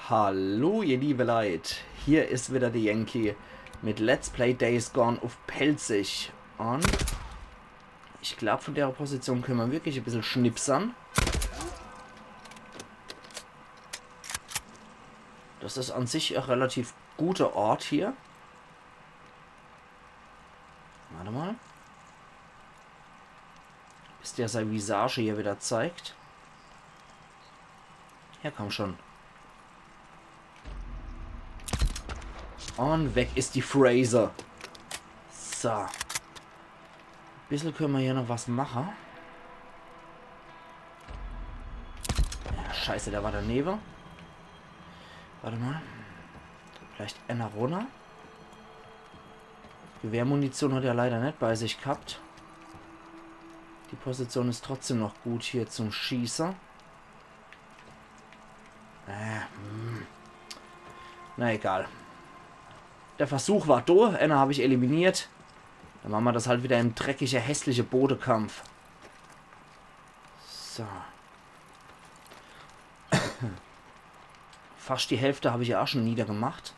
Hallo ihr liebe Leute, hier ist wieder der Yankee mit Let's Play Days Gone auf Pelzig. Und ich glaube, von der Position können wir wirklich ein bisschen schnipsern. Das ist an sich ein relativ guter Ort hier. Warte mal. Bis der sein Visage hier wieder zeigt. Ja, komm schon. Und weg ist die Fraser. So. Ein bisschen können wir hier noch was machen. Ja, scheiße, der war daneben. Warte mal. Vielleicht einer runter. Gewehrmunition hat er leider nicht bei sich gehabt. Die Position ist trotzdem noch gut hier zum Schießen. Na egal. Der Versuch war da. Einer habe ich eliminiert. Dann machen wir das halt wieder im dreckigen, hässlichen Bodekampf. So. Fast die Hälfte habe ich ja auch schon niedergemacht.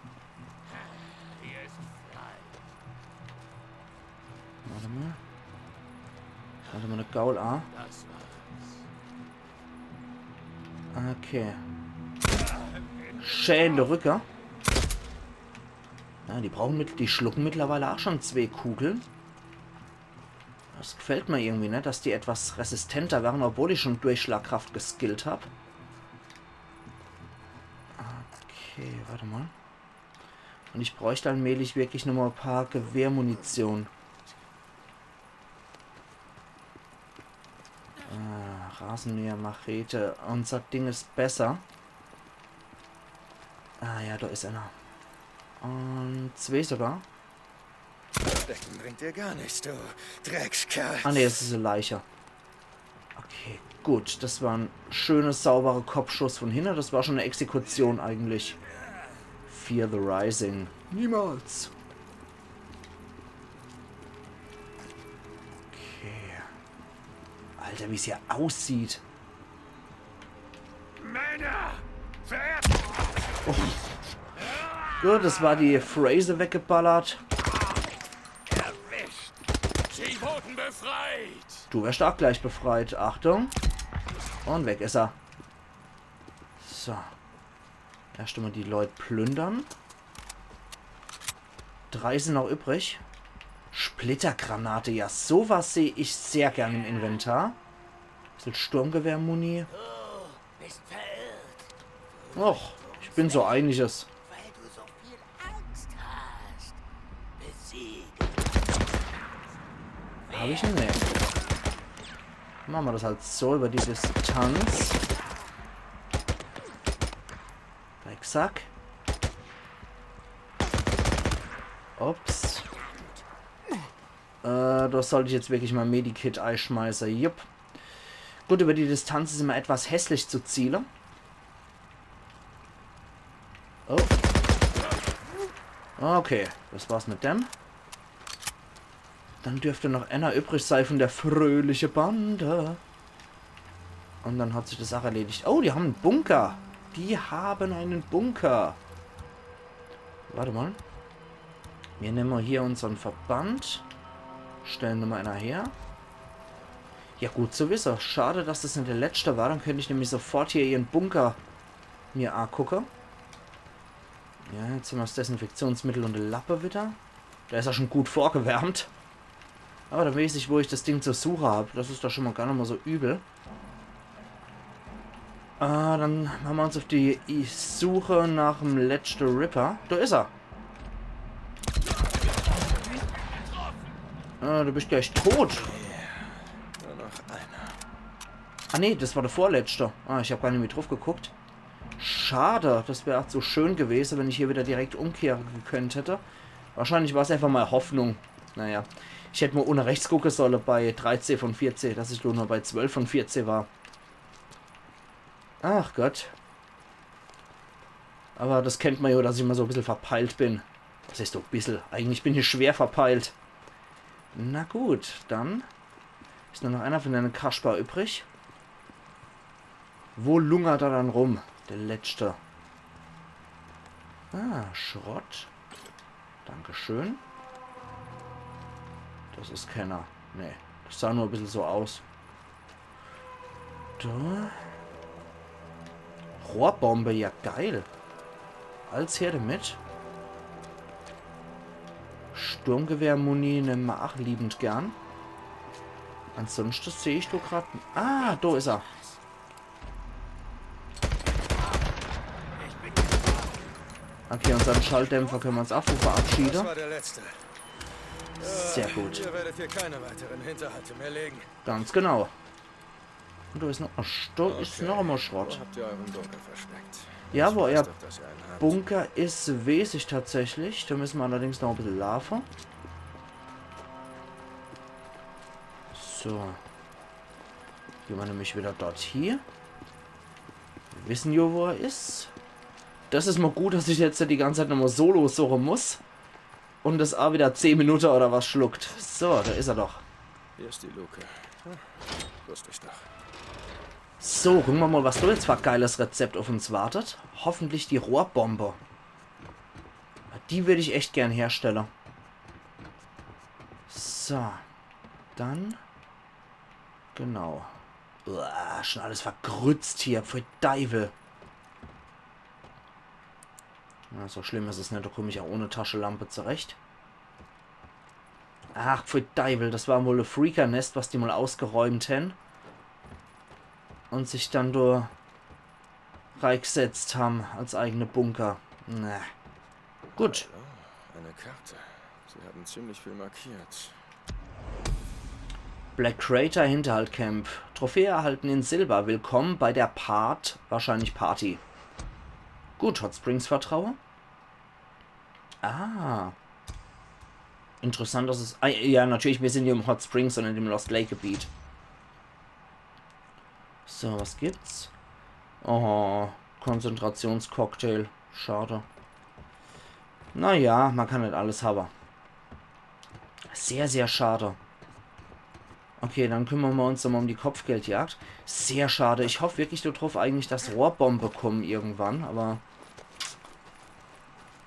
Warte mal. Warte mal, eine Gaul A. Okay. Schäende Rücker. Ja, die schlucken mittlerweile auch schon 2 Kugeln. Das gefällt mir irgendwie, ne? Dass die etwas resistenter werden, obwohl ich schon Durchschlagkraft geskillt habe. Okay, warte mal. Und ich bräuchte allmählich wirklich nur mal ein paar Gewehrmunition. Rasenmäher, Machete. Unser Ding ist besser. Ah ja, da ist einer. Und 2 sogar. Decken bringt dir gar nichts, du Dreckskerl. Ah ne, das ist eine Leiche. Okay, gut. Das war ein schönes, sauberer Kopfschuss von hinten. Das war schon eine Exekution eigentlich. Fear the Rising. Niemals. Okay. Alter, wie es hier aussieht. Männer! Oh. Gut, das war die Fraser weggeballert. Erwischt! Ziehboten befreit! Du wärst auch gleich befreit. Achtung. Und weg ist er. So. Erst einmal die Leute plündern. 3 sind noch übrig. Splittergranate. Ja, sowas sehe ich sehr gern im Inventar. Bisschen Sturmgewehrmuni. Bist verirrt, Och, ich bin so einiges. weil du so viel Angst hast. Besiegt. Habe ich ihn nicht. Machen wir das halt so über die Distanz. Drecksack. Ups. Da sollte ich jetzt wirklich mal Medikit einschmeißen. Jupp. Gut, über die Distanz ist immer etwas hässlich zu zielen. Oh. Okay, das war's mit dem. Dann dürfte noch einer übrig sein von der fröhliche Bande. Und dann hat sich das auch erledigt. Oh, die haben einen Bunker. Die haben einen Bunker. Warte mal. Wir nehmen hier unseren Verband. Stellen nochmal einer her. Ja, gut zu wissen. Schade, dass das nicht der letzte war. Dann könnte ich nämlich sofort hier ihren Bunker mir angucken. Ja, jetzt haben wir das Desinfektionsmittel und eine Lappe wieder. Der ist ja schon gut vorgewärmt. Aber dann weiß ich, wo ich das Ding zur Suche habe. Das ist doch schon mal gar nicht mal so übel. Dann machen wir uns auf die Suche nach dem letzten Ripper. Da ist er. Du bist gleich tot. Nur noch einer. Ah ne, das war der vorletzte. Ich habe gar nicht mehr drauf geguckt. Schade, das wäre auch so schön gewesen, wenn ich hier wieder direkt umkehren gekönnt hätte. Wahrscheinlich war es einfach mal Hoffnung. Naja, ich hätte mal ohne rechts gucken sollen bei 13 von 14, dass ich nur bei 12 von 14 war. Ach Gott. Aber das kennt man ja, dass ich immer so ein bisschen verpeilt bin. Das ist doch ein bisschen. Eigentlich bin ich schwer verpeilt. Na gut, dann ist nur noch einer von deinen Kaspar übrig. Wo lungert er dann rum? Der letzte. Ah, Schrott. Dankeschön. Das ist keiner. Nee, das sah nur ein bisschen so aus. Da. Rohrbombe, ja geil. Als Herde mit. Sturmgewehr-Muni nehmen wir auch liebend gern. Ansonsten sehe ich doch gerade... Ah, da ist er. Okay, unseren Schalldämpfer können wir uns auch verabschieden. Das war der letzte. Sehr gut. Ihr werdet hier keine weiteren Hinterhalte mehr legen. Ganz genau. Und da ist noch, ist noch einmal Schrott. Wo habt ihr euren Bunker versteckt? Ja, wo Ich euer weiß doch, dass ihr einen habt. Bunker ist, weiß ich tatsächlich. Da müssen wir allerdings noch ein bisschen laufen. So. Gehen wir nämlich wieder dort hier. Wir wissen ja, wo er ist. Das ist mal gut, dass ich jetzt die ganze Zeit nochmal solo suchen muss. Und das auch wieder 10 Minuten oder was schluckt. So, da ist er doch. Hier ist die Luke. Wusste ich doch. So, gucken wir mal, was da jetzt für ein geiles Rezept auf uns wartet. Hoffentlich die Rohrbombe. Die würde ich echt gern herstellen. So. Dann. Genau. Uah, schon alles vergrützt hier. Für Teufel. Na, so schlimm ist es nicht. Da komme ich ja ohne Taschenlampe zurecht. Ach, für Teufel. Das war wohl ein Freaker-Nest, was die mal ausgeräumt haben. Und sich dann da reingesetzt haben als eigene Bunker. Na. Gut. Hallo, eine Karte. Sie haben ziemlich viel markiert. Black Crater Hinterhaltcamp. Trophäe erhalten in Silber. Willkommen bei der wahrscheinlich Party. Gut, Hot Springs Vertraue. Ah. Interessant, dass es... Ah, ja, natürlich, wir sind hier im Hot Springs und in dem Lost Lake Gebiet. So, was gibt's? Oh, Konzentrationscocktail. Schade. Naja, man kann nicht alles haben. Sehr, sehr schade. Okay, dann kümmern wir uns nochmal um die Kopfgeldjagd. Sehr schade. Ich hoffe wirklich darauf eigentlich, dass Rohrbombe kommen irgendwann, aber...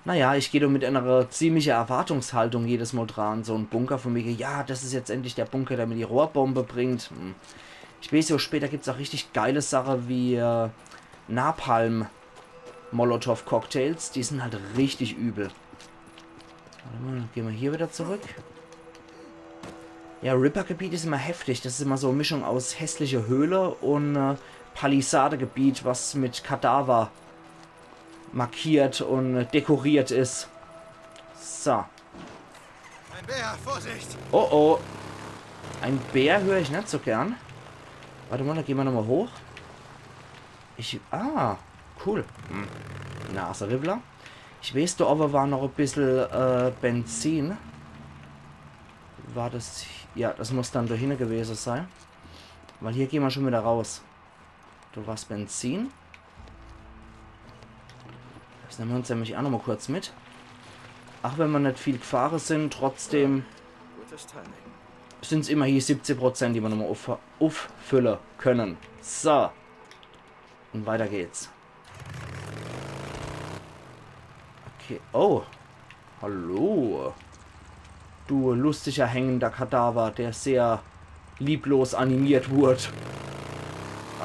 Naja, ich gehe da mit einer ziemlichen Erwartungshaltung jedes Mal dran. So ein Bunker von mir, ja, das ist jetzt endlich der Bunker, der mir die Rohrbombe bringt. Ich weiß ja, später gibt es auch richtig geile Sachen wie Napalm Molotov Cocktails. Die sind halt richtig übel. Warte mal, dann gehen wir hier wieder zurück. Ja, Ripper-Gebiet ist immer heftig. Das ist immer so eine Mischung aus hässliche Höhle und Palisadegebiet, was mit Kadaver markiert und dekoriert ist. So. Ein Bär, Vorsicht! Oh oh. Ein Bär höre ich nicht so gern. Warte mal, da gehen wir nochmal hoch. Ah, cool. Naseribbler. Ich weiß, da aber war noch ein bisschen Benzin. War das... Ja, das muss dann dahin gewesen sein. Weil hier gehen wir schon wieder raus. Da war es Benzin. Das nehmen wir uns nämlich auch noch mal kurz mit. Ach, wenn wir nicht viel gefahren sind, trotzdem Gutes Timing. sind es immer hier 70%, die wir nochmal auffüllen können. So. Und weiter geht's. Okay. Oh. Hallo. Du lustiger hängender Kadaver, der sehr lieblos animiert wurde.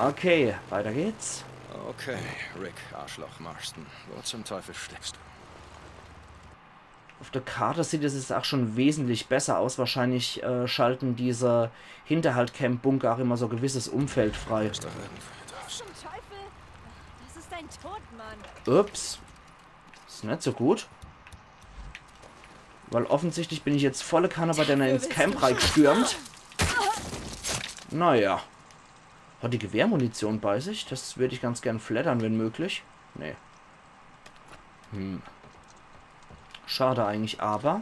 Okay, weiter geht's. Okay, Rick, Arschloch Marston. Wo zum Teufel steckst du? Auf der Karte sieht es jetzt auch schon wesentlich besser aus. Wahrscheinlich schalten diese Hinterhalt-Camp-Bunker auch immer so ein gewisses Umfeld frei. Ist doch irgendwo da. Zum Teufel? Das ist ein Todmann. Ups. Ist nicht so gut. Weil offensichtlich bin ich jetzt volle Kanne bei der ins Camp reingestürmt. Naja. Hat die Gewehrmunition bei sich? Das würde ich ganz gern flattern, wenn möglich. Nee. Schade eigentlich, aber...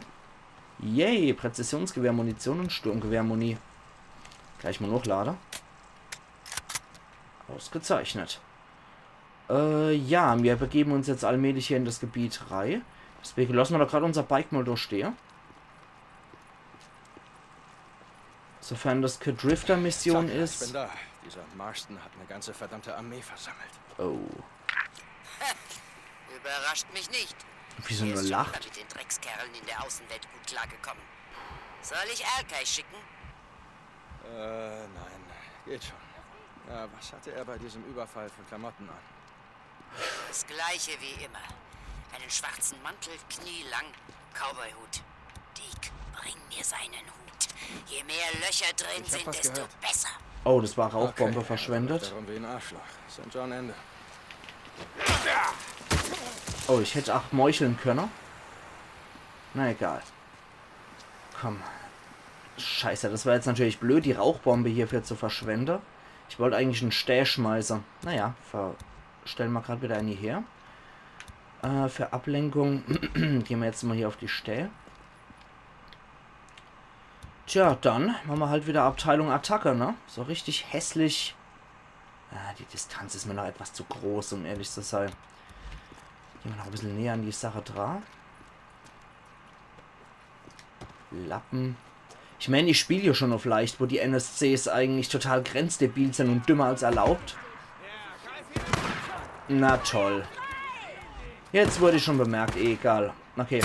Yay, Präzisionsgewehrmunition und Sturmgewehrmuni. Gleich mal hochladen. Ausgezeichnet. Ja, wir begeben uns jetzt allmählich hier in das Gebiet rein. Deswegen lassen wir doch gerade unser Bike mal durchstehen. Sofern das keine Drifter-Mission Zack, ist. Ich bin da. Dieser Marston hat eine ganze verdammte Armee versammelt. Oh. Überrascht mich nicht. Wieso Er nur ist schon lacht? mit den Dreckskerlen in der Außenwelt gut klargekommen. Soll ich Alkai schicken? Nein. Geht schon. Ja, was hatte er bei diesem Überfall für Klamotten an? Das gleiche wie immer. Einen schwarzen Mantel, knielang, Cowboyhut. Dick, bring mir seinen Hut. Je mehr Löcher drin Ich hab sind, was desto gehört. besser. Oh, das war Rauchbombe Okay, verschwendet. Darum wie ein Arschloch. St. John Ende. Oh, ich hätte auch meucheln können. Na egal. Komm. Scheiße, das war jetzt natürlich blöd, die Rauchbombe hierfür zu verschwenden. Ich wollte eigentlich einen Stählschmeißer. Naja, stellen wir gerade wieder eine her. Für Ablenkung gehen wir jetzt mal hier auf die Stähl. Tja, dann machen wir halt wieder Abteilung Attacke, ne? So richtig hässlich. Die Distanz ist mir noch etwas zu groß, um ehrlich zu sein. Gehen wir noch ein bisschen näher an die Sache dran. Lappen. Ich meine, ich spiele hier schon auf leicht, wo die NSCs eigentlich total grenzdebil sind und dümmer als erlaubt. Na toll. Jetzt wurde ich schon bemerkt, egal. Okay.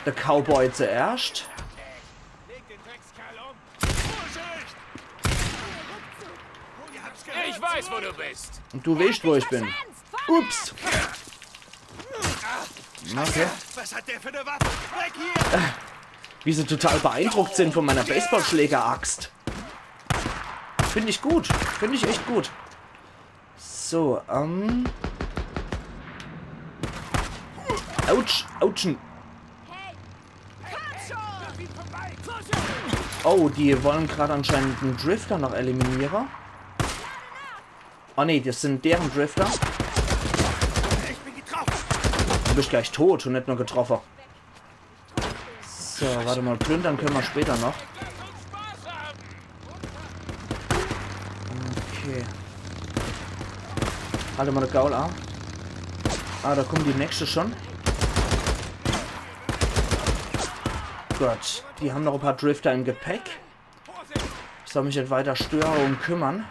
Der Cowboy zuerst. Ich weiß, wo du bist. Und du weißt, wo ich bin. Ups. Okay. Was hat der für eine Waffe? Weg hier! Wie sie total beeindruckt sind von meiner Baseballschläger-Axt. Finde ich gut. Finde ich echt gut. So, Autsch, Autschen. Oh, die wollen gerade anscheinend einen Drifter noch eliminieren. Oh ne, das sind deren Drifter. Ich bin getroffen! Du bist gleich tot und nicht nur getroffen. So, warte mal, plündern können wir später noch. Okay. Halte mal den Gaul an. Ah, da kommt die nächste schon. Gott, die haben noch ein paar Drifter im Gepäck. Ich soll mich nicht weiter Störungen kümmern.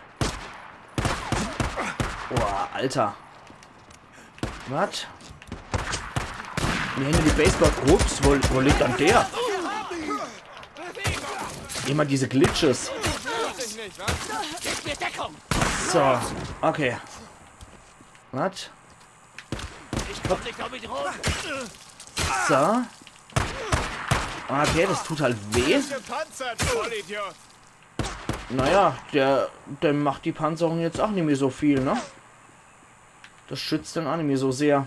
Boah, Alter. Was? Mir hängen die Baseball. Ups, wo liegt dann der? Immer diese Glitches. So, okay. Was? So. Okay, das tut halt weh. Naja, der macht die Panzerung jetzt auch nicht mehr so viel, ne? Das schützt dann auch nicht mehr so sehr.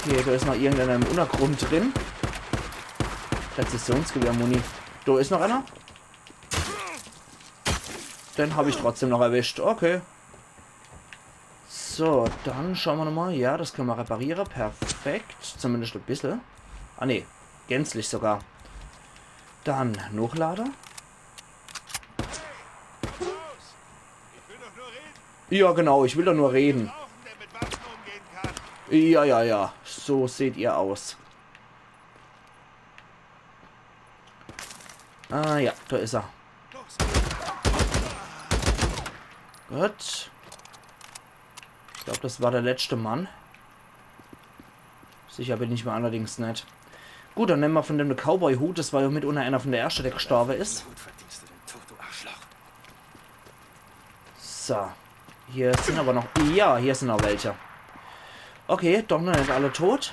Okay, da ist noch irgendeiner im Untergrund drin. Präzisionsgewehr-Muni. Da ist noch einer. Den habe ich trotzdem noch erwischt. Okay. So, dann schauen wir nochmal. Ja, das können wir reparieren. Perfekt. Zumindest ein bisschen. Ah, ne. Gänzlich sogar. Dann Hochlader. Ja, genau. Ich will doch nur reden. Ja, ja, ja. So seht ihr aus. Ah, ja. Da ist er. Gut. Ich glaube, das war der letzte Mann. Sicher bin ich mir allerdings nicht. Gut, dann nehmen wir von dem Cowboy-Hut. Das war ja mitunter einer von der Ersten, der gestorben ist. So. Hier sind aber noch... Ja, hier sind noch welche. Okay, doch noch nicht alle tot.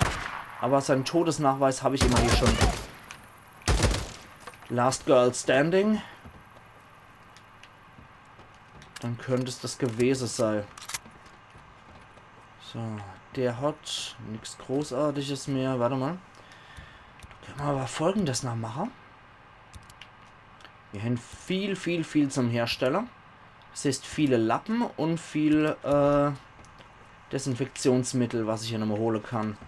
Aber seinen Todesnachweis habe ich immer hier schon. Last Girl Standing. Dann könnte es das gewesen sein. So, der hat nichts Großartiges mehr. Warte mal. Können wir aber Folgendes noch machen. Wir haben viel zum Hersteller. Das heißt viele Lappen und viel Desinfektionsmittel, was ich hier nochmal holen kann.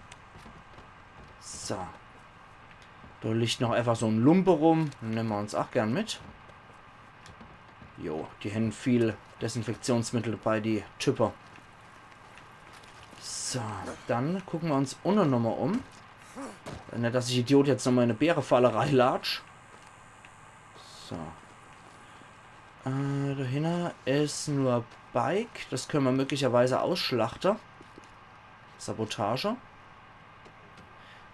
So. Da liegt noch einfach so ein Lumpe rum. Den nehmen wir uns auch gern mit. Jo, die haben viel Desinfektionsmittel bei die Typer. So, dann gucken wir uns unten nochmal um. Nicht, dass ich Idiot jetzt nochmal in eine Bärenfalle reinlatsch. So. Dahinter ist nur Bike. Das können wir möglicherweise ausschlachten. Sabotage.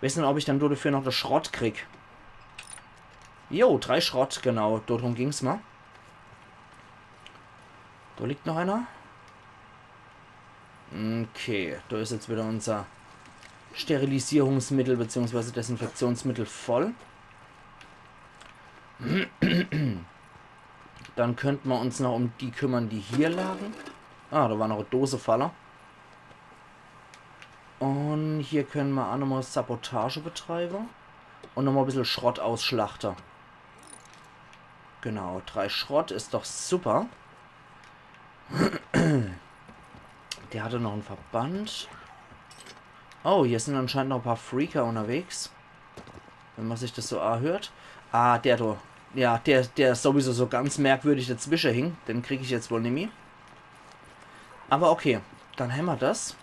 Weiß nicht, ob ich dann dafür noch das Schrott krieg. Jo, 3 Schrott, genau. Darum ging's mal. Da liegt noch einer. Okay, da ist jetzt wieder unser Sterilisierungsmittel bzw. Desinfektionsmittel voll. Dann könnten wir uns noch um die kümmern, die hier lagen. Ah, da war noch eine Dosefaller. Und hier können wir auch nochmal Sabotage betreiben. Und nochmal ein bisschen Schrott ausschlachten. Genau, 3 Schrott ist doch super. Der hatte noch einen Verband. Oh, hier sind anscheinend noch ein paar Freaker unterwegs. Wenn man sich das so anhört. Ah, der da. Ja, der sowieso so ganz merkwürdig dazwischen hing. Den kriege ich jetzt wohl nicht mehr. Aber okay, dann haben wir das.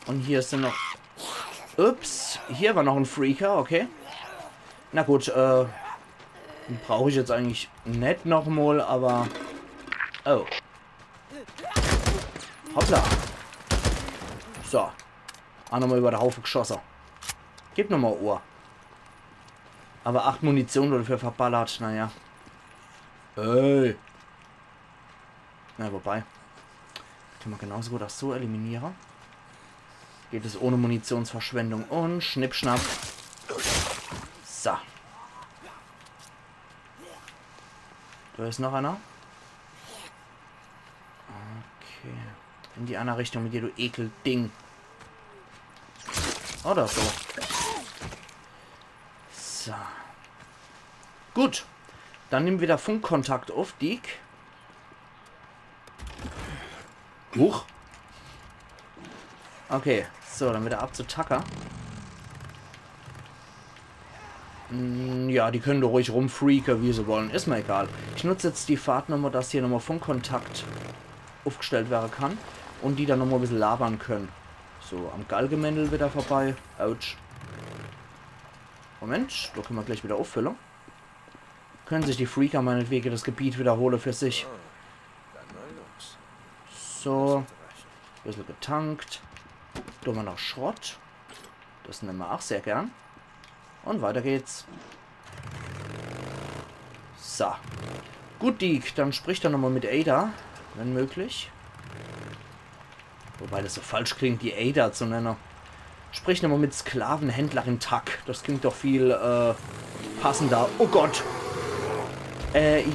Und hier sind noch... Ups, hier war noch ein Freaker, okay. Na gut, den brauche ich jetzt eigentlich nicht nochmal, aber... Oh. Hoppla. So. Auch nochmal über den Haufen geschossen. Gib nochmal Ohr. Aber 8 Munition dafür verballert, naja. Ey. Na, wobei. Können wir genauso gut auch so eliminieren. Geht es ohne Munitionsverschwendung. Und Schnippschnapp. So. Da ist noch einer. Okay. In die andere Richtung mit dir, du Ekelding. Oder so. So. Gut. Dann nehmen wir wieder Funkkontakt auf, Dick. Huch. Okay. So, dann wieder ab zu Tucker. Ja, die können doch ruhig rumfreaken, wie sie wollen. Ist mir egal. Ich nutze jetzt die Fahrtnummer, dass hier nochmal Funkkontakt aufgestellt werden kann. Und die dann nochmal ein bisschen labern können. So, am Galgenmändel wieder vorbei. Autsch. Moment, da können wir gleich wieder auffüllen. Können sich die Freaker meinetwegen das Gebiet wiederholen für sich. So. Ein bisschen getankt. Da haben wir noch Schrott. Das nehmen wir auch sehr gern. Und weiter geht's. So. Gut, Deke, dann sprich doch nochmal mit Ada, wenn möglich. Wobei das so falsch klingt, die Ada zu nennen. Sprich nochmal mit Sklavenhändlerin Tuck. Das klingt doch viel passender. Oh Gott.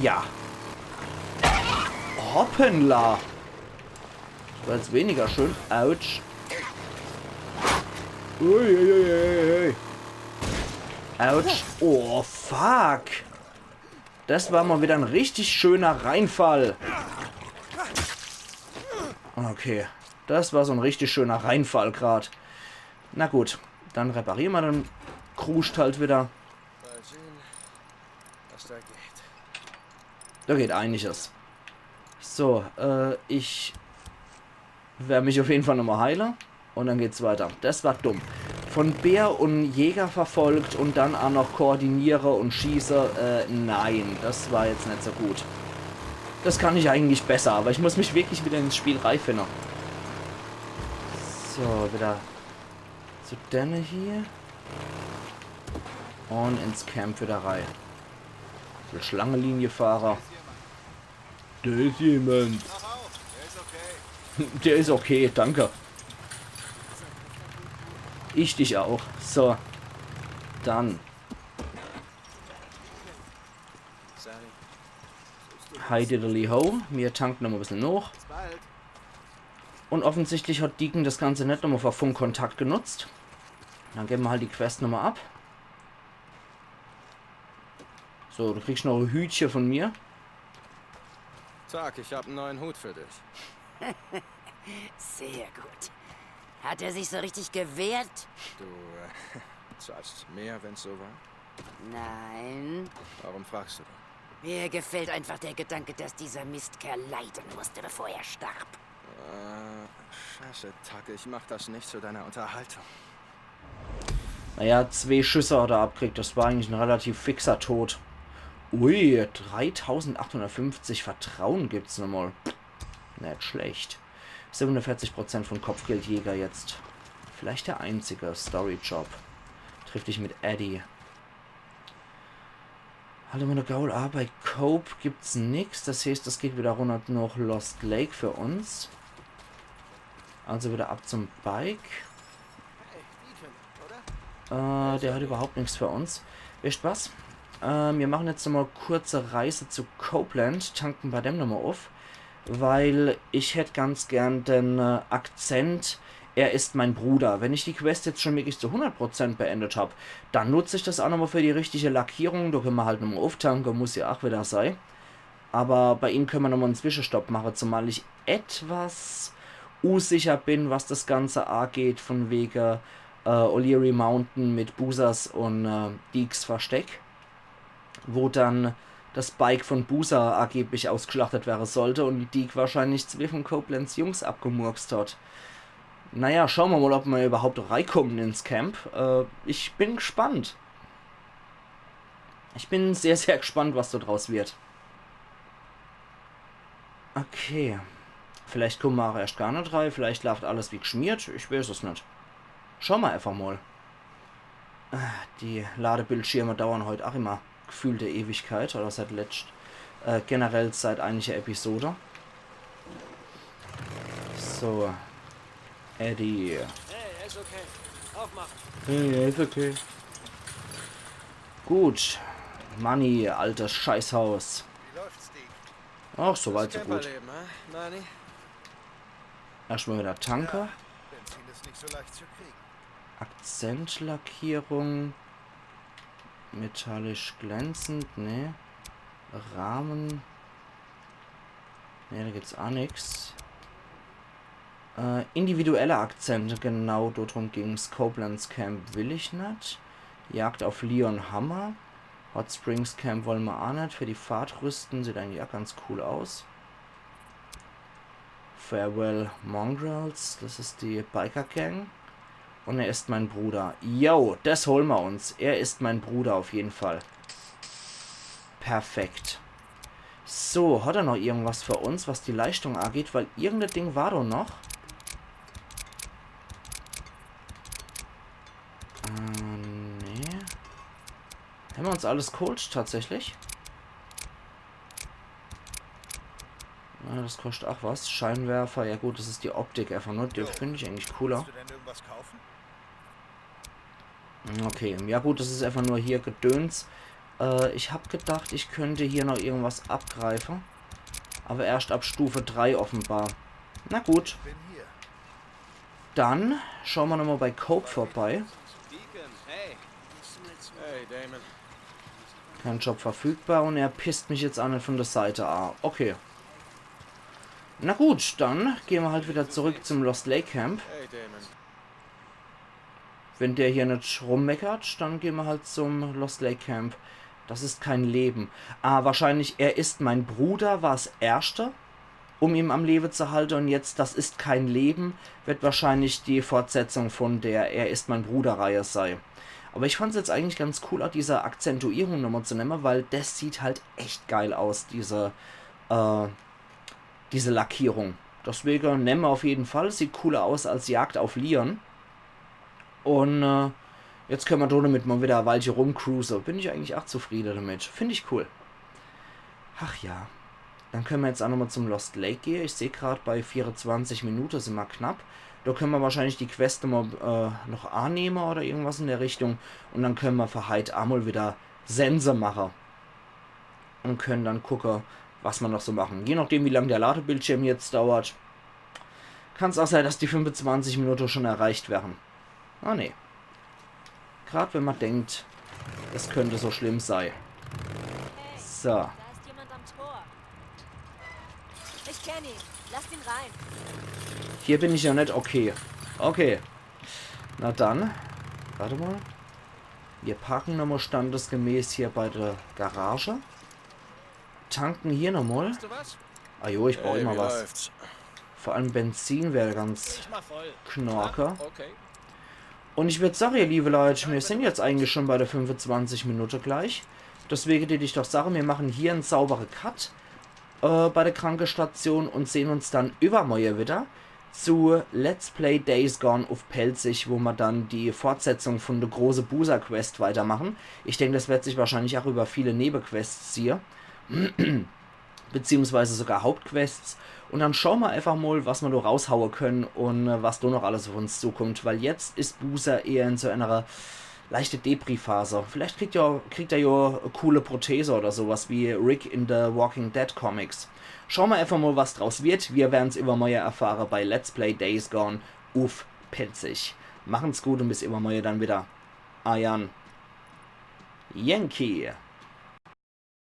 Ja. Hoppenla. Das war jetzt weniger schön. Autsch. Uiuiui. Autsch. Oh, fuck. Das war mal wieder ein richtig schöner Reinfall. Okay. Das war so ein richtig schöner Reinfall gerade. Na gut. Dann reparieren wir den Kruscht halt wieder. Mal sehen, was da geht. Da geht einiges. So, ich werde mich auf jeden Fall nochmal heilen. Und dann geht's weiter. Das war dumm. Von Bär und Jäger verfolgt und dann auch noch koordiniere und schieße. Nein, das war jetzt nicht so gut. Das kann ich eigentlich besser, aber ich muss mich wirklich wieder ins Spiel reinfinden. So, wieder zu Denne hier. Und ins Camp wieder rein. So, Schlangenlinienfahrer. Da ist jemand. Der ist okay, danke. Ich dich auch. So. Dann. Hi diddly ho. Wir tanken noch mal ein bisschen noch. Und offensichtlich hat Deacon das Ganze nicht nochmal für Funkkontakt genutzt. Dann geben wir halt die Quest nochmal ab. So, du kriegst noch ein Hütchen von mir. Tag, ich habe einen neuen Hut für dich. Sehr gut. Hat er sich so richtig gewehrt? Du zahlst mehr, wenn's so war? Nein. Warum fragst du? Mir gefällt einfach der Gedanke, dass dieser Mistkerl leiden musste, bevor er starb. Scheiße, Tag, ich mach das nicht zu deiner Unterhaltung. Naja, 2 Schüsse hat er abgekriegt. Das war eigentlich ein relativ fixer Tod. Ui, 3850 Vertrauen gibt's nochmal. Nicht schlecht. 47% von Kopfgeldjäger jetzt. Vielleicht der einzige Story-Job. Triff dich mit Eddie. Hallo meine Gaul, bei Cope gibt's nichts. Das heißt, das geht wieder runter nach Lost Lake für uns. Also wieder ab zum Bike. Der hat überhaupt nichts für uns. Wisst was? Wir machen jetzt nochmal kurze Reise zu Copeland. Tanken bei dem nochmal auf. Weil ich hätte ganz gern den Akzent, er ist mein Bruder. Wenn ich die Quest jetzt schon wirklich zu 100% beendet habe, dann nutze ich das auch nochmal für die richtige Lackierung. Da können wir halt nochmal auftanken, muss ja auch wieder sein. Aber bei ihm können wir nochmal einen Zwischenstopp machen, zumal ich etwas unsicher bin, was das Ganze angeht, von wegen O'Leary Mountain mit Boozers und Deeks Versteck, wo dann das Bike von Boozer angeblich ausgeschlachtet werden sollte und die Deke wahrscheinlich 2 von Copelands Jungs abgemurkst hat. Naja, schauen wir mal, ob wir überhaupt reinkommen ins Camp. Ich bin gespannt. Ich bin sehr, sehr gespannt, was da draus wird. Okay. Vielleicht kommen wir auch erst gar nicht rein. Vielleicht läuft alles wie geschmiert. Ich weiß es nicht. Schauen wir einfach mal. Die Ladebildschirme dauern heute auch immer gefühlte Ewigkeit. Oder seit generell seit einiger Episode. So. Eddie. Hey, ist okay. Aufmachen. Hey, ist okay. Gut. Money, altes Scheißhaus. Wie läuft's, Dick? Ach, soweit so gut. Camperleben, Manni? Erstmal wieder Tanker. Benzin ist nicht so leicht zu kriegen. Akzentlackierung. Metallisch glänzend, ne. Rahmen. Ne, da gibt's auch nichts. Individuelle Akzente, genau, darum ging's. Copelands Camp will ich nicht. Jagd auf Leon Hammer. Hot Springs Camp wollen wir auch nicht. Für die Fahrt rüsten, sieht eigentlich auch ganz cool aus. Farewell Mongrels, das ist die Biker Gang. Und er ist mein Bruder. Yo, das holen wir uns. Er ist mein Bruder auf jeden Fall. Perfekt. So, hat er noch irgendwas für uns, was die Leistung angeht? Weil irgendein Ding war doch noch. Nee. Haben wir uns alles geholt, tatsächlich? Ja, das kostet auch was. Scheinwerfer, ja gut, das ist die Optik einfach nur. Die finde ich eigentlich cooler. Willst du denn irgendwas kaufen? Okay, ja gut, das ist einfach nur hier Gedöns. Ich habe gedacht, ich könnte hier noch irgendwas abgreifen. Aber erst ab Stufe 3 offenbar. Na gut. Bin hier. Dann schauen wir nochmal bei Cope vorbei. Deacon, hey. Hey, Damon. Kein Job verfügbar und er pisst mich jetzt an von der Seite an. Okay. Na gut, dann gehen wir halt wieder zurück zum Lost Lake Camp. Hey, Damon. Wenn der hier nicht rummeckert, dann gehen wir halt zum Lost Lake Camp. Das ist kein Leben. Wahrscheinlich, er ist mein Bruder, war das Erste, um ihn am Leben zu halten. Und jetzt, das ist kein Leben, wird wahrscheinlich die Fortsetzung von der Er ist mein Bruder-Reihe sein. Aber ich fand es jetzt eigentlich ganz cool, auch diese Akzentuierung nochmal zu nehmen, weil das sieht halt echt geil aus, diese Lackierung. Deswegen nehmen wir auf jeden Fall. Sieht cooler aus als Jagd auf Leon. Und jetzt können wir damit mal wieder eine Weile rumcruisen. Bin ich eigentlich auch zufrieden damit. Finde ich cool. Ach ja. Dann können wir jetzt auch nochmal zum Lost Lake gehen. Ich sehe gerade bei 24 Minuten sind wir knapp. Da können wir wahrscheinlich die Quest noch annehmen oder irgendwas in der Richtung. Und dann können wir für heute einmal wieder Sense machen. Und können dann gucken, was wir noch so machen. Je nachdem, wie lange der Ladebildschirm jetzt dauert, kann es auch sein, dass die 25 Minuten schon erreicht werden. Ah, ne. Gerade wenn man denkt, es könnte so schlimm sein. Hey, So. da ist jemand am Tor. Ich kenne ihn. Lasst ihn rein. Hier bin ich ja nicht okay. Okay. Na dann. Warte mal. Wir parken nochmal standesgemäß hier bei der Garage. Tanken hier nochmal. Weißt du was? Ah jo, ich brauche Hey, immer wie was. läuft's? Vor allem Benzin wäre ganz Ich mach voll. knorke. Okay. Und ich würde sagen, ihr liebe Leute, wir sind jetzt eigentlich schon bei der 25 Minute gleich. Deswegen würde ich doch sagen, wir machen hier einen sauberen Cut bei der Krankenstation und sehen uns dann übermorgen wieder zu Let's Play Days Gone auf Pelzig, wo wir dann die Fortsetzung von der große Boozer Quest weitermachen. Ich denke, das wird sich wahrscheinlich auch über viele Nebenquests ziehen. Beziehungsweise sogar Hauptquests. Und dann schauen wir einfach mal, was wir da raushauen können und was da noch alles auf uns zukommt. Weil jetzt ist Boozer eher in so einer leichte Depri-Phase. Vielleicht kriegt er ja eine coole Prothese oder sowas wie Rick in The Walking Dead Comics. Schauen wir einfach mal, was draus wird. Wir werden es immer mal erfahren bei Let's Play Days Gone auf Pelzig. Machen's gut und bis immer mal dann wieder. Ayan Yankee.